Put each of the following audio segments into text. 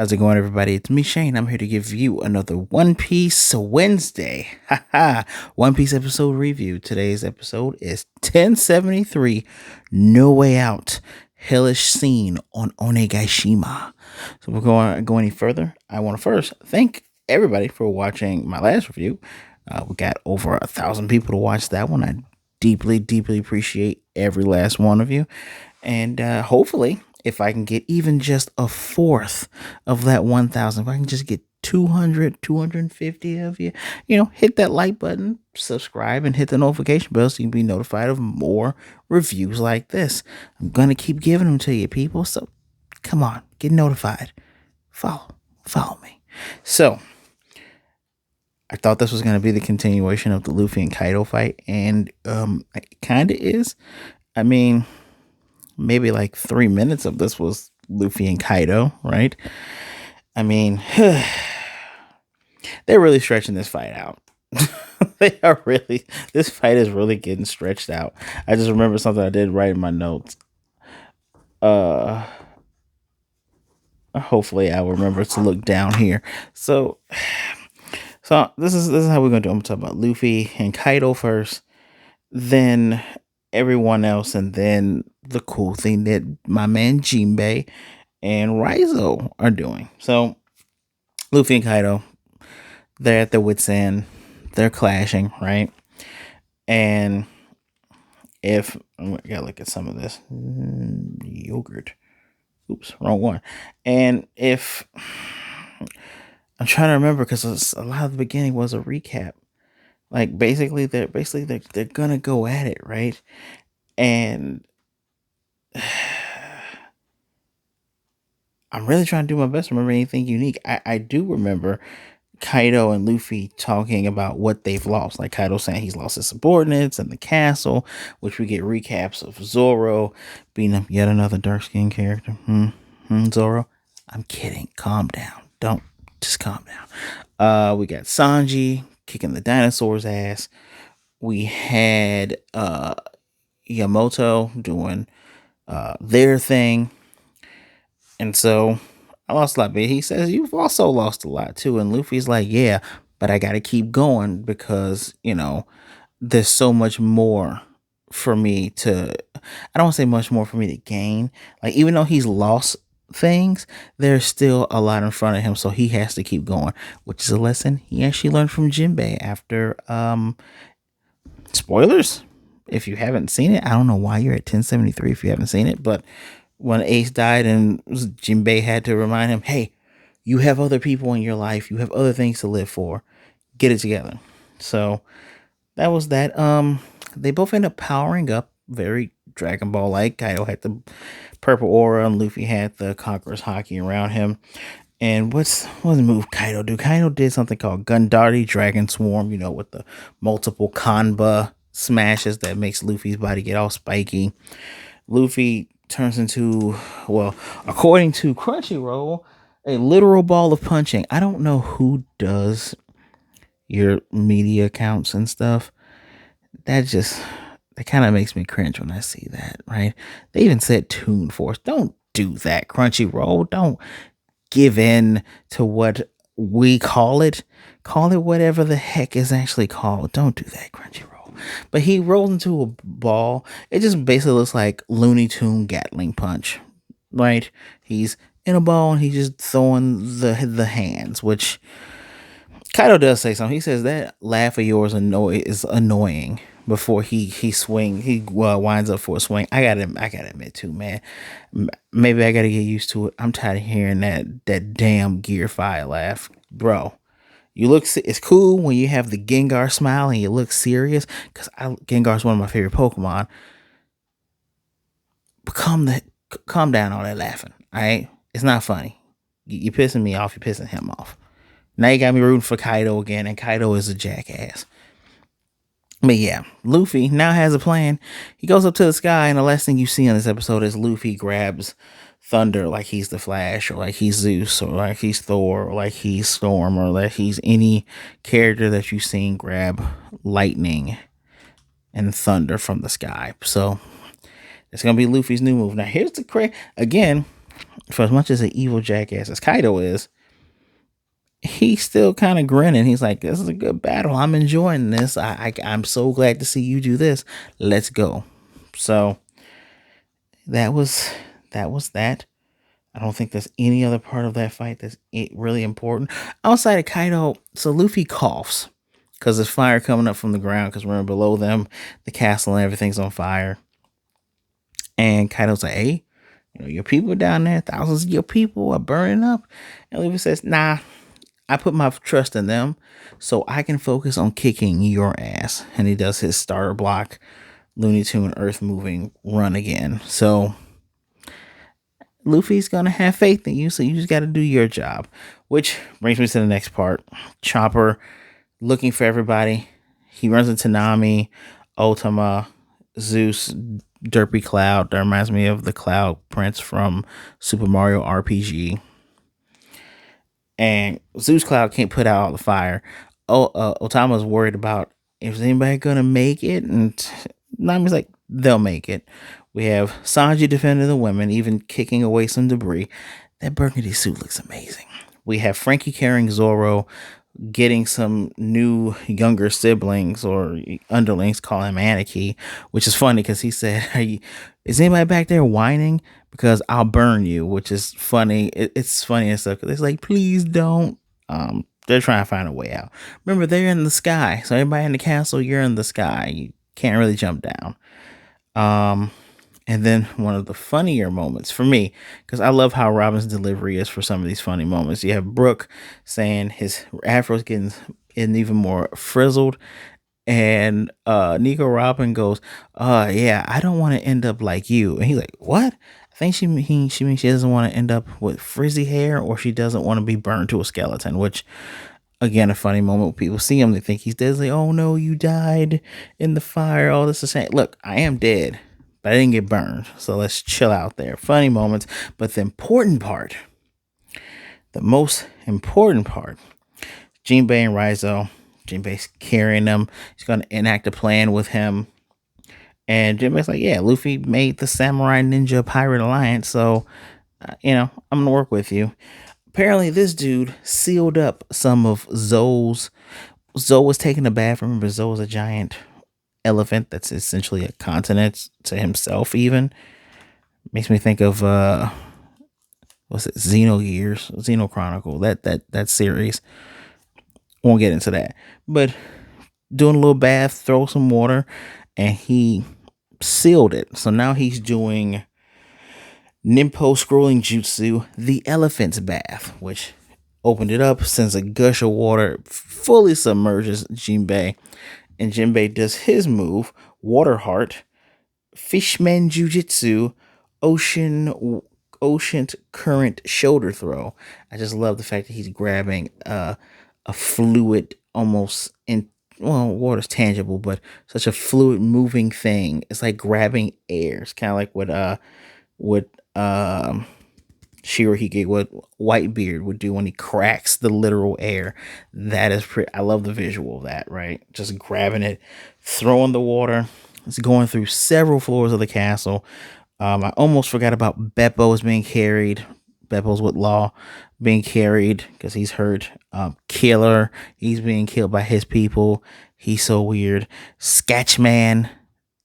How's it going, everybody? It's me, Shane. I'm here to give you another One Piece Wednesday. Haha. One Piece episode review. Today's episode is 1073 No Way Out. Hellish scene on Onigashima. So before I go any further, I want to first thank everybody for watching my last review. We got over 1,000 people to watch that one. I deeply, deeply appreciate every last one of you. And hopefully, if I can get even just a fourth of that 1,000, if I can just get 200, 250 of you, hit that like button, subscribe, and hit the notification bell so you can be notified of more reviews like this. I'm going to keep giving them to you, people. So come on, get notified. Follow me. So I thought this was going to be the continuation of the Luffy and Kaido fight, and it kind of is. I mean, maybe like 3 minutes of this was Luffy and Kaido, right? I mean, they're really stretching this fight out. They are really, this fight is really getting stretched out. I just remember something I did write in my notes. Uh, Hopefully I'll remember to look down here. So this is how we're gonna do. I'm gonna talk about Luffy and Kaido first, then everyone else, and then the cool thing that my man Jimbe and Raizo are doing. So Luffy and Kaido, they're at their wits' end. They're clashing, right? And if I gotta look at some of this yogurt. Oops, wrong one. And if I'm trying to remember, because a lot of the beginning was a recap. Like they're gonna go at it, right? And I'm really trying to do my best to remember anything unique. I do remember Kaido and Luffy talking about what they've lost. Like Kaido saying he's lost his subordinates and the castle, which we get recaps of Zoro being yet another dark skinned character. Zoro, I'm kidding. Calm down. Don't just calm down. We got Sanji kicking the dinosaur's ass. We had Yamato doing their thing. And so I lost a lot, but he says you've also lost a lot too. And Luffy's like, yeah, but I got to keep going because, there's so much more for me to, I don't want to say much more for me to gain. Like, even though he's lost things, there's still a lot in front of him. So he has to keep going, which is a lesson he actually learned from Jinbei after, spoilers. If you haven't seen it, I don't know why you're at 1073 if you haven't seen it, but when Ace died and Jinbei had to remind him, hey, you have other people in your life. You have other things to live for. Get it together. So that was that. They both end up powering up very Dragon Ball like. Kaido had the purple aura and Luffy had the Conqueror's Haki around him. And what's the move Kaido do? Kaido did something called Gundari Dragon Swarm, with the multiple Kanba smashes that makes Luffy's body get all spiky. Luffy turns into, well, according to Crunchyroll, a literal ball of punching. I don't know who does your media accounts and stuff. That kind of makes me cringe when I see that, right? They even said Toon Force. Don't do that, Crunchyroll. Don't give in to what we call it. Call it whatever the heck is actually called. Don't do that, Crunchyroll. But he rolls into a ball. It just basically looks like Looney Tune Gatling punch, right? He's in a ball and he's just throwing the hands, which Kaido does say something. He says that laugh of yours is annoying. Before he winds up for a swing. I gotta admit too, man. Maybe I gotta get used to it. I'm tired of hearing that damn Gear 5 laugh, bro. It's cool when you have the Gengar smile and you look serious, because Gengar's one of my favorite Pokemon. But calm down on that laughing. All right, it's not funny. You're pissing me off. You're pissing him off. Now you got me rooting for Kaido again, and Kaido is a jackass. But yeah, Luffy now has a plan. He goes up to the sky, and the last thing you see in this episode is Luffy grabs Thunder like he's the Flash, or like he's Zeus, or like he's Thor, or like he's Storm, or like he's any character that you've seen grab lightning and thunder from the sky. So it's gonna be Luffy's new move. Now here's the again. for as much as an evil jackass as Kaido is, he's still kind of grinning. He's like, "This is a good battle. I'm enjoying this. I'm so glad to see you do this. Let's go." So that was that. I don't think there's any other part of that fight that's really important outside of Kaido. So Luffy coughs because there's fire coming up from the ground. Because we're below them, the castle and everything's on fire. And Kaido's like, "Hey, your people down there, thousands of your people are burning up." And Luffy says, "Nah, I put my trust in them, so I can focus on kicking your ass." And he does his starter block, Looney Tune Earth moving run again. So Luffy's gonna have faith in you, so you just got to do your job. Which brings me to the next part. Chopper looking for everybody. He runs into Nami, Otama, Zeus, Derpy Cloud. That reminds me of the Cloud Prince from Super Mario RPG. And Zeus Cloud can't put out all the fire. Otama's worried about if anybody gonna make it, and Nami's like, they'll make it. We have Sanji defending the women, even kicking away some debris. That burgundy suit looks amazing. We have Frankie carrying Zoro, getting some new younger siblings or underlings call him Anarchy, which is funny because he said, is anybody back there whining? Because I'll burn you, which is funny. It's funny and stuff because it's like, please don't. They're trying to find a way out. Remember, they're in the sky. So everybody in the castle, you're in the sky. You can't really jump down. And then one of the funnier moments for me, because I love how Robin's delivery is for some of these funny moments. You have Brooke saying his afro's getting even more frizzled. And Nico Robin goes, yeah, I don't want to end up like you. And he's like, what? I think she means she doesn't want to end up with frizzy hair, or she doesn't want to be burned to a skeleton, which, again, a funny moment when people see him, they think he's dead. It's like, oh no, you died in the fire. All this is saying, look, I am dead, but I didn't get burned. So let's chill out there. Funny moments. But the most important part, Jinbei and Raizo. Jinbei's carrying them. He's going to enact a plan with him. And Jinbei's like, yeah, Luffy made the Samurai Ninja Pirate Alliance. So, I'm going to work with you. Apparently, this dude sealed up some of Zoe's. Zoe was taking a bath. Remember, Zoe is a giant elephant that's essentially a continent to himself, even. Makes me think of, what's it, Xeno Chronicle, that series. Won't get into that. But doing a little bath, throw some water, and he sealed it. So now he's doing Nimpo scrolling jutsu, the elephant's bath, which opened it up, sends a gush of water, fully submerges Jinbei, and Jinbei does his move, Water Heart, Fishman Jujitsu, Ocean Current Shoulder Throw. I just love the fact that he's grabbing a fluid, almost in, well, water's tangible, but such a fluid moving thing. It's like grabbing air. It's kind of like what Shirohige, what Whitebeard would do when he cracks the literal air. That is pretty. I love the visual of that. Right, just grabbing it, throwing the water. It's going through several floors of the castle. I almost forgot about Beppo's being carried. Beppo's with Law being carried because he's hurt. Killer, he's being killed by his people. He's so weird. Sketchman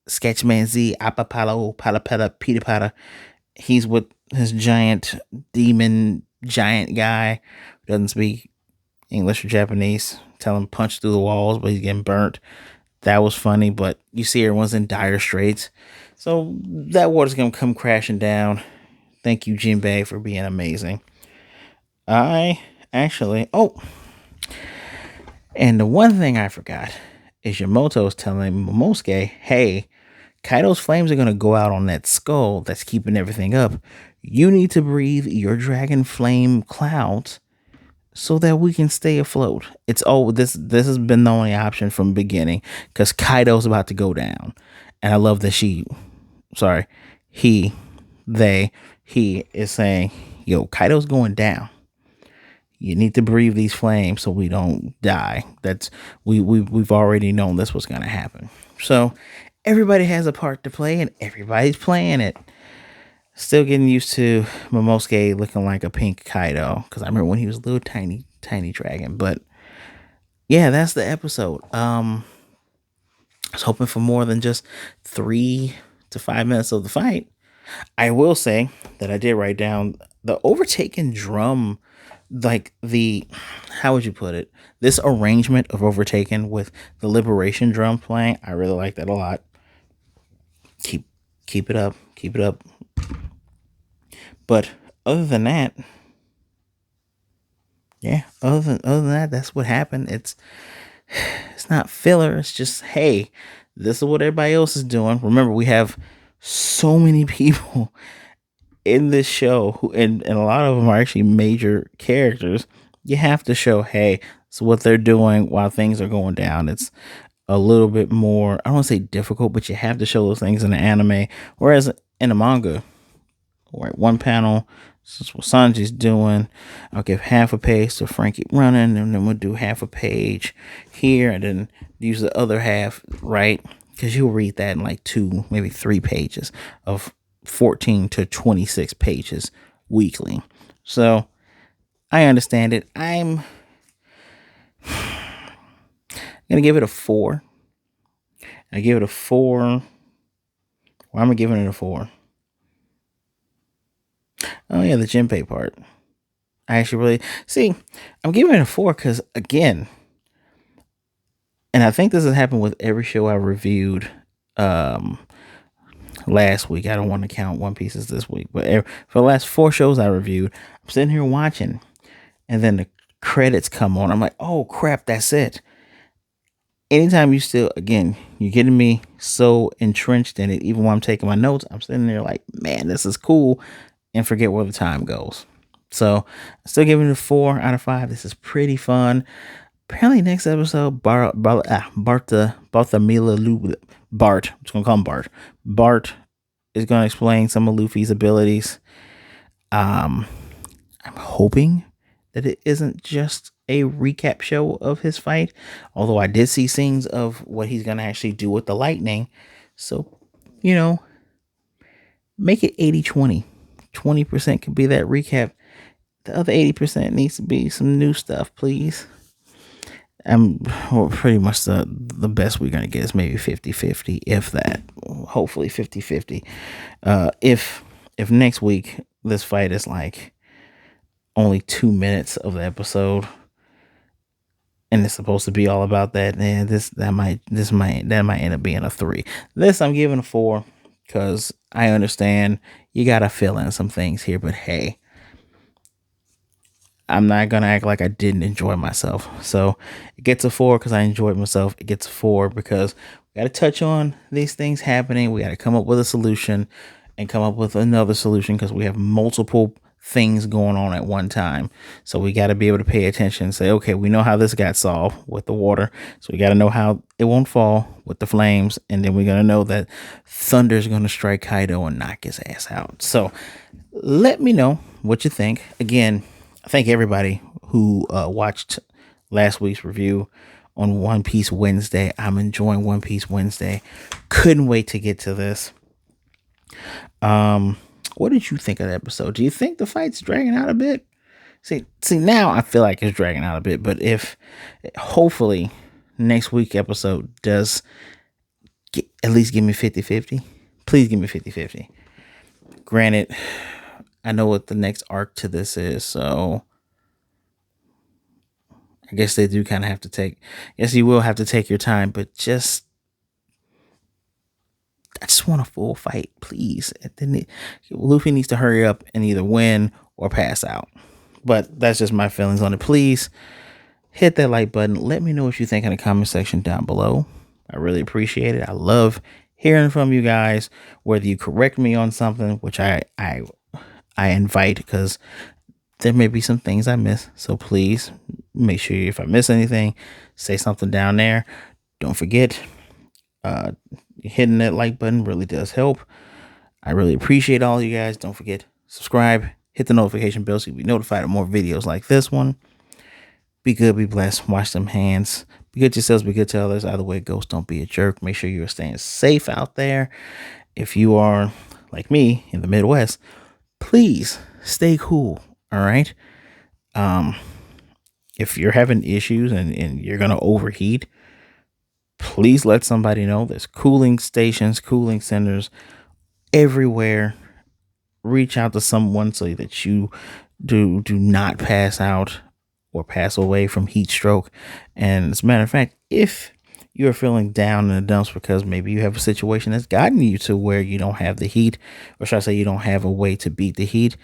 Z, Apapalo, Palapella, Pita. He's with his giant demon giant guy who doesn't speak English or Japanese. Tell him punch through the walls, but he's getting burnt. That was funny, but you see everyone's in dire straits. So that water's gonna come crashing down. Thank you, Jinbei, for being amazing. And the one thing I forgot is Yamato telling Momosuke, hey, Kaido's flames are going to go out on that skull that's keeping everything up. You need to breathe your dragon flame clouds so that we can stay afloat. It's this has been the only option from the beginning because Kaido's about to go down. And I love that he is saying, yo, Kaido's going down. You need to breathe these flames so we don't die. We've already known this was going to happen. So everybody has a part to play and everybody's playing it. Still getting used to Momosuke looking like a pink Kaido because I remember when he was a little tiny dragon. But yeah, that's the episode. I was hoping for more than just 3 to 5 minutes of the fight. I will say that I did write down the overtaken drum, like the, how would you put it? This arrangement of overtaken with the liberation drum playing. I really like that a lot. Keep keep it up, keep it up. But other than that, yeah, other than that, that's what happened. It's not filler. It's just, hey, this is what everybody else is doing. Remember, we have so many people in this show who, and a lot of them are actually major characters. You have to show, hey, it's what they're doing while things are going down. It's a little bit more, I don't want to say difficult, but you have to show those things in the anime. Whereas in the manga, right, one panel, this is what Sanji's doing. I'll give half a page to Frankie running, and then we'll do half a page here, and then use the other half, right? Because you'll read that in like 2, maybe 3 pages of 14 to 26 pages weekly. So I understand it. I'm gonna give it a 4. I give it a 4. Well, I'm giving it a 4. Oh yeah, the Jinpei part. I actually really see. I'm giving it a 4 because again, and I think this has happened with every show I reviewed um last week. I don't want to count One Pieces this week, but for the last 4 shows I reviewed, I'm sitting here watching, and then the credits come on. I'm like, oh crap, that's it. Anytime you still, again, you're getting me so entrenched in it, even while I'm taking my notes, I'm sitting there like, man, this is cool, and forget where the time goes. So I'm still giving it a 4 out of 5. This is pretty fun. Apparently, next episode, Bart. I'm just gonna call him Bart. Bart is gonna explain some of Luffy's abilities. I'm hoping that it isn't just a recap show of his fight, although I did see scenes of what he's gonna actually do with the lightning. So, you know, make it 80-20. 20% could be that recap. The other 80% needs to be some new stuff, please. Well, pretty much the best we're gonna get is maybe 50-50, if that. Hopefully 50-50. If next week this fight is like only 2 minutes of the episode, and it's supposed to be all about that, then that might end up being a 3. This I'm giving a 4 because I understand you gotta fill in some things here, but hey, I'm not gonna act like I didn't enjoy myself. So it gets a 4 because I enjoyed myself. It gets a 4 because we got to touch on these things happening. We got to come up with a solution and come up with another solution because we have multiple things going on at one time. So we got to be able to pay attention and say, okay, we know how this got solved with the water. So we got to know how it won't fall with the flames. And then we're going to know that thunder is going to strike Kaido and knock his ass out. So let me know what you think. Again, I thank everybody who watched last week's review on One Piece Wednesday. I'm enjoying One Piece Wednesday. Couldn't wait to get to this. What did you think of the episode? Do you think the fight's dragging out a bit? See, now I feel like it's dragging out a bit, but if hopefully next week episode does at least give me 50-50, please give me 50-50. Granted, I know what the next arc to this is, so I guess they do kind of have to take. Yes, you will have to take your time, but I just want a full fight, please. Luffy needs to hurry up and either win or pass out. But that's just my feelings on it. Please hit that like button. Let me know what you think in the comment section down below. I really appreciate it. I love hearing from you guys, whether you correct me on something, which I invite, because there may be some things I miss. So please make sure if I miss anything, say something down there. Don't forget, hitting that like button really does help. I really appreciate all you guys. Don't forget, subscribe, hit the notification bell so you'll be notified of more videos like this one. Be good, be blessed, wash them hands. Be good to yourselves, be good to others. Either way it goes, don't be a jerk. Make sure you're staying safe out there. If you are like me in the Midwest, please stay cool. All right. Um, if you're having issues and you're gonna overheat, please let somebody know. There's cooling stations, cooling centers everywhere. Reach out to someone so that you do not pass out or pass away from heat stroke. And as a matter of fact, if you're feeling down in the dumps because maybe you have a situation that's gotten you to where you don't have the heat, or should I say you don't have a way to beat the heat,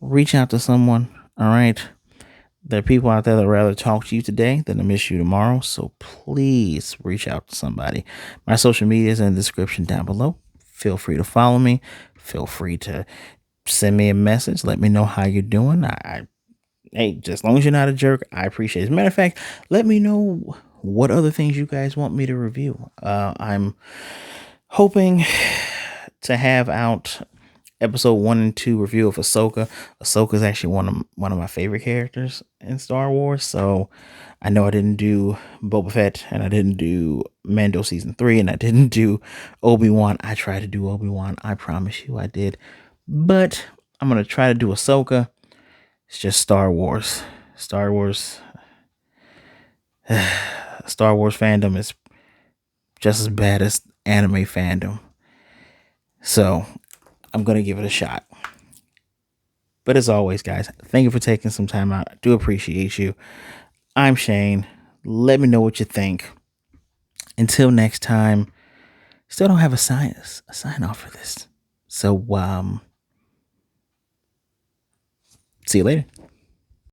reach out to someone. All right. There are people out there that rather talk to you today than to miss you tomorrow. So please reach out to somebody. My social media is in the description down below. Feel free to follow me. Feel free to send me a message. Let me know how you're doing. Hey, just as long as you're not a jerk, I appreciate it. As a matter of fact, let me know what other things you guys want me to review. I'm hoping to have out episode 1 and 2 review of Ahsoka. Ahsoka is actually one of my favorite characters in Star Wars. So I know I didn't do Boba Fett, and I didn't do Mando season 3, and I didn't do Obi-Wan. I tried to do Obi-Wan. I promise you I did. But I'm gonna try to do Ahsoka. It's just Star Wars. Star Wars. Star Wars fandom is just as bad as anime fandom. So I'm gonna give it a shot. But as always, guys, thank you for taking some time out. I do appreciate you. I'm Shane. Let me know what you think. Until next time, still don't have a sign off for this. So see you later.